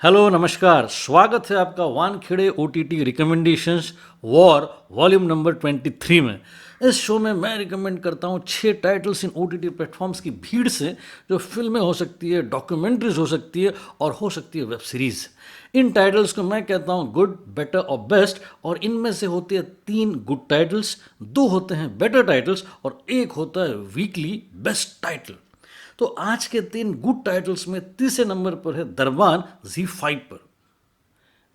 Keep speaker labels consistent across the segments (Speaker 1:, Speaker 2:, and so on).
Speaker 1: Hello नमस्कार। स्वागत है आपका Wankhede OTT recommendations war volume number 23 में। इस शो में मैं रिकमेंड करता हूँ 6 टाइटल्स इन ओटीटी प्लेटफॉर्म्स की भीड़ से, जो फिल्में हो सकती है, डॉक्यूमेंट्रीज हो सकती है और हो सकती है वेब सीरीज। इन टाइटल्स को मैं कहता हूँ गुड, बेटर और बेस्ट, और इनमें से होती है 3 गुड टाइटल्स, 2 होते हैं बेटर टाइटल्स और 1 होता है वीकली बेस्ट टाइटल। तो आज के 3 गुड टाइटल्स में तीसरे नंबर पर है दरबान Z5 पर।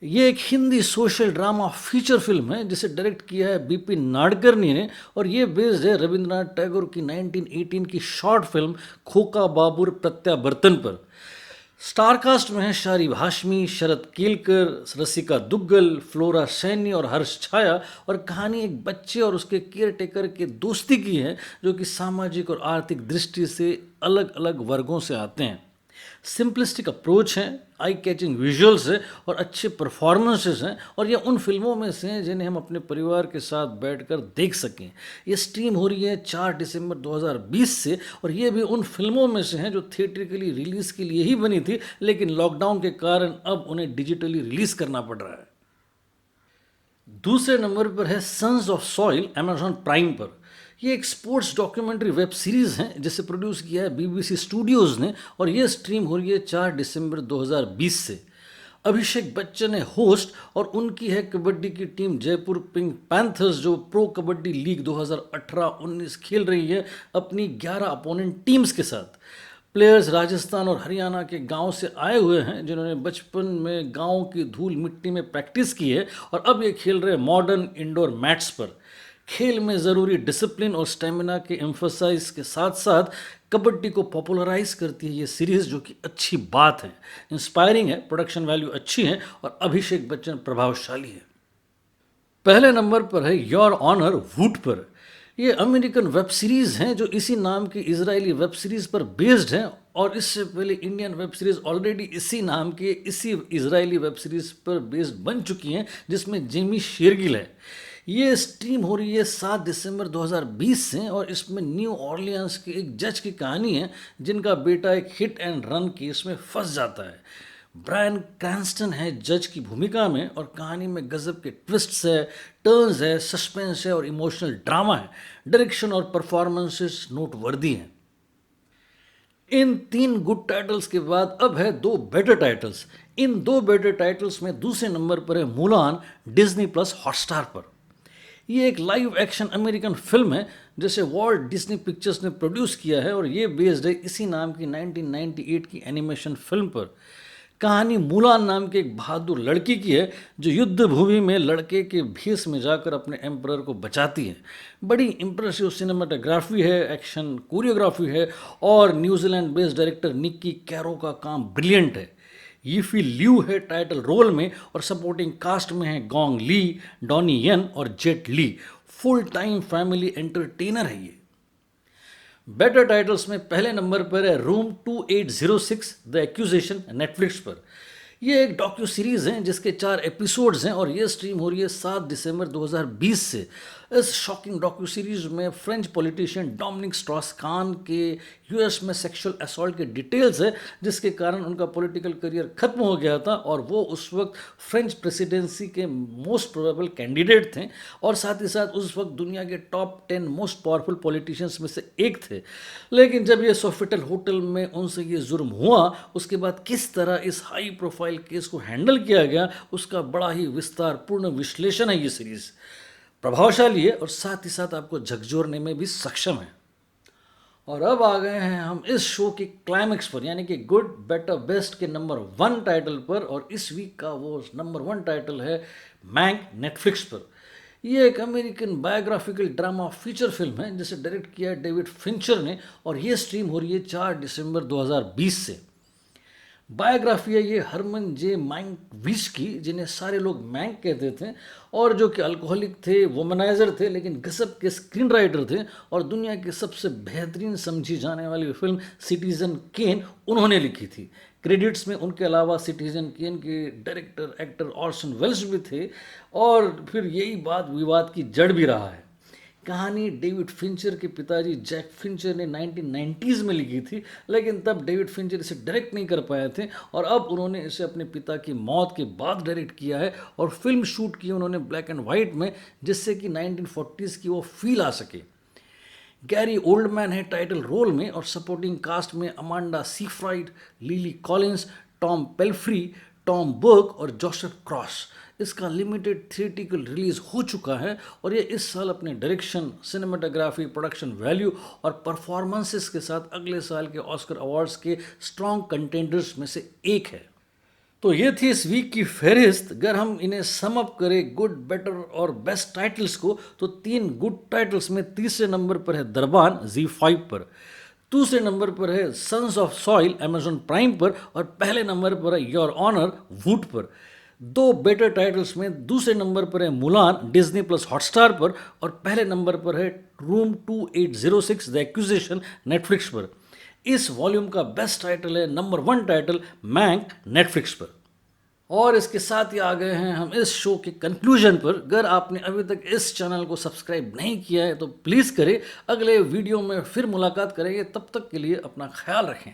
Speaker 1: ये एक Hindi social drama feature film है जिसे डायरेक्ट किया है बीपी नाडकर्णी ने, और ये बेस्ड है रविंद्रनाथ टैगोर की 1918 की शॉर्ट फिल्म खोका बाबुर प्रत्यावर्तन पर। स्टारकास्ट में है शारिब हाशमी, शरद केलकर, रसिका दुग्गल, फ्लोरा सैनी और हर्ष छाया। और कहानी एक बच्चे और उसके केयर टेकर के दोस्ती की है, जो कि सामाजिक और आर्थिक दृष्टि से अलग अलग वर्गों से आते हैं। सिंपलिस्टिक अप्रोच है, आई कैचिंग विजुअल्स है और अच्छे परफॉर्मेंसेस हैं, और ये उन फिल्मों में से हैं जिन्हें हम अपने परिवार के साथ बैठकर देख सकें। ये स्ट्रीम हो रही है 4 दिसंबर 2020 से, और ये भी उन फिल्मों में से हैं जो थिएट्रिकली रिलीज़ के लिए ही बनी थी, लेकिन लॉकडाउन के कारण अब उन्हें डिजिटली रिलीज़ करना पड़ रहा है। दूसरे नंबर पर है sons of soil, Amazon Prime पर। ये एक स्पोर्ट्स डॉक्यूमेंट्री वेब सीरीज़ है जिसे प्रोड्यूस किया है बीबीसी स्टूडियोज़ ने, और ये स्ट्रीम हो रही है 4 दिसंबर 2020 से। अभिषेक बच्चन है होस्ट, और उनकी है कबड्डी की टीम जयपुर पिंक पैंथर्स, जो प्रो कबड्डी लीग 2018-19 खेल रही है अपनी 11 अपोनेंट टीम्स के साथ। प्लेयर्स राजस्थान और हरियाणा के गांव से आए हुए हैं, जिन्होंने बचपन में गांव की धूल मिट्टी में प्रैक्टिस की है, और अब ये खेल रहे मॉडर्न इंडोर मैट्स पर। खेल में ज़रूरी डिसिप्लिन और स्टेमिना के एम्फोसाइज के साथ साथ कबड्डी को पॉपुलराइज करती है ये सीरीज़, जो कि अच्छी बात है। इंस्पायरिंग है, प्रोडक्शन वैल्यू अच्छी है और अभिषेक बच्चन प्रभावशाली है। पहले नंबर पर है योर ऑनर वुड पर। ये अमेरिकन वेब सीरीज़ हैं जो इसी नाम की इजरायली वेब सीरीज़ पर बेस्ड हैं, और इससे पहले इंडियन वेब सीरीज़ ऑलरेडी इसी नाम के इसी इजरायली वेब सीरीज़ पर बेस्ड बन चुकी हैं, जिसमें जेमी शेरगिल है। ये स्ट्रीम हो रही है 7 दिसंबर 2020 से, और इसमें न्यू ऑर्लियंस के एक जज की कहानी है जिनका बेटा एक हिट एंड रन केस में फंस जाता है। ब्रायन क्रैंस्टन है जज की भूमिका में, और कहानी में गजब के ट्विस्ट्स है, टर्न्स है, सस्पेंस है और इमोशनल ड्रामा है। डायरेक्शन और परफॉर्मेंसेस नोटवर्दी हैं। इन 3 गुड टाइटल्स के बाद अब है 2 बेटर टाइटल्स। इन 2 बेटर टाइटल्स में दूसरे नंबर पर है मुलान, डिज्नी प्लस हॉटस्टार पर। ये एक लाइव एक्शन अमेरिकन फिल्म है जिसे वॉल्ट डिज्नी पिक्चर्स ने प्रोड्यूस किया है, और ये बेस्ड है इसी नाम की 1998 की एनिमेशन फिल्म पर। कहानी मुलान नाम के एक बहादुर लड़की की है, जो युद्ध भूमि में लड़के के भेष में जाकर अपने एम्परर को बचाती है। बड़ी इंप्रेसिव सिनेमाटोग्राफी है, एक्शन कोरियोग्राफी है, और New Zealand based director Niki Caro का काम ब्रिलियंट है। यीफी लियू है टाइटल रोल में, और सपोर्टिंग कास्ट में है गोंग ली, डॉनी यन और जेट ली। फुल टाइम फैमिली एंटरटेनर है ये। बेटर टाइटल्स में पहले नंबर पर है रूम 2806 द एक्यूजेशन, नेटफ्लिक्स पर। ये एक डॉक्यू सीरीज़ है जिसके 4 एपिसोड्स हैं, और ये स्ट्रीम हो रही है 7 दिसंबर 2020 से। इस शॉकिंग डॉक्यू सीरीज में फ्रेंच पॉलिटिशियन डोमिनिक स्ट्रॉस कान के यूएस में सेक्सुअल असॉल्ट के डिटेल्स है, जिसके कारण उनका पॉलिटिकल करियर खत्म हो गया था, और वो उस वक्त फ्रेंच प्रेसिडेंसी के मोस्ट प्रोबेबल कैंडिडेट थे, और साथ ही साथ उस वक्त दुनिया के टॉप 10 मोस्ट पावरफुल पॉलिटिशियंस में से एक थे। लेकिन जब ये सोफिटल होटल में उनसे ये जुर्म हुआ, उसके बाद किस तरह इस हाई प्रोफाइल केस को हैंडल किया गया, उसका बड़ा ही विस्तारपूर्ण विश्लेषण है ये सीरीज़। प्रभावशाली है और साथ ही साथ आपको झकझोरने में भी सक्षम है। और अब आ गए हैं हम इस शो के क्लाइमैक्स पर, यानी कि गुड, बेटर, बेस्ट के नंबर 1 टाइटल पर, और इस वीक का वो नंबर 1 टाइटल है मैंक, नेटफ्लिक्स पर। ये एक American biographical drama feature film है जिसे डायरेक्ट किया है डेविड फिंचर ने, और ये स्ट्रीम हो रही है 4 दिसंबर 2020 से। बायोग्राफी है ये हरमन जे मैंकविच की, जिन्हें सारे लोग मैंक कहते थे, और जो कि अल्कोहलिक थे, वोमनाइजर थे, लेकिन गजब के स्क्रीन राइटर थे, और दुनिया की सबसे बेहतरीन समझी जाने वाली फिल्म सिटीजन केन उन्होंने लिखी थी। क्रेडिट्स में उनके अलावा सिटीजन केन के डायरेक्टर एक्टर ऑर्सन वेल्स भी थे, और फिर यही बात विवाद की जड़ भी रहा है। कहानी डेविड फिंचर के पिताजी जैक फिंचर ने 1990s में लिखी थी, लेकिन तब डेविड फिंचर इसे डायरेक्ट नहीं कर पाए थे और अब उन्होंने इसे अपने पिता की मौत के बाद डायरेक्ट किया है और फिल्म शूट की उन्होंने ब्लैक एंड वाइट में, जिससे कि 1940s की वो फील आ सके। गैरी ओल्डमैन है टाइटल रोल में और सपोर्टिंग कास्ट में Amanda Seyfried, Lily Collins, Tom Pelphrey, Tom Burke और जोसेफ क्रॉस। इसका लिमिटेड थिएटिकल रिलीज हो चुका है और ये इस साल अपने डायरेक्शन, सिनेमाटोग्राफी, प्रोडक्शन वैल्यू और परफॉर्मेंसेस के साथ अगले साल के ऑस्कर अवार्ड्स के स्ट्रॉन्ग कंटेंडर्स में से एक है। तो ये थी इस वीक की फहरिस्त। अगर हम इन्हें सम अप करें गुड, बेटर और बेस्ट टाइटल्स को, तो 3 गुड टाइटल्स में तीसरे नंबर पर है दरबान Z5 पर, दूसरे नंबर पर है sons of soil Amazon Prime पर और पहले नंबर पर है योर ऑनर वूट पर। 2 बेटर टाइटल्स में दूसरे नंबर पर है मुलान डिज्नी प्लस हॉटस्टार पर और पहले नंबर पर है रूम 2806 द एक्यूजेशन नेटफ्लिक्स पर। इस वॉल्यूम का बेस्ट टाइटल है नंबर 1 टाइटल मैंक नेटफ्लिक्स पर। और इसके साथ ही आ गए हैं हम इस शो के कंक्लूजन पर। अगर आपने अभी तक इस चैनल को सब्सक्राइब नहीं किया है तो प्लीज़ करें। अगले वीडियो में फिर मुलाकात करेंगे, तब तक के लिए अपना ख्याल रखें।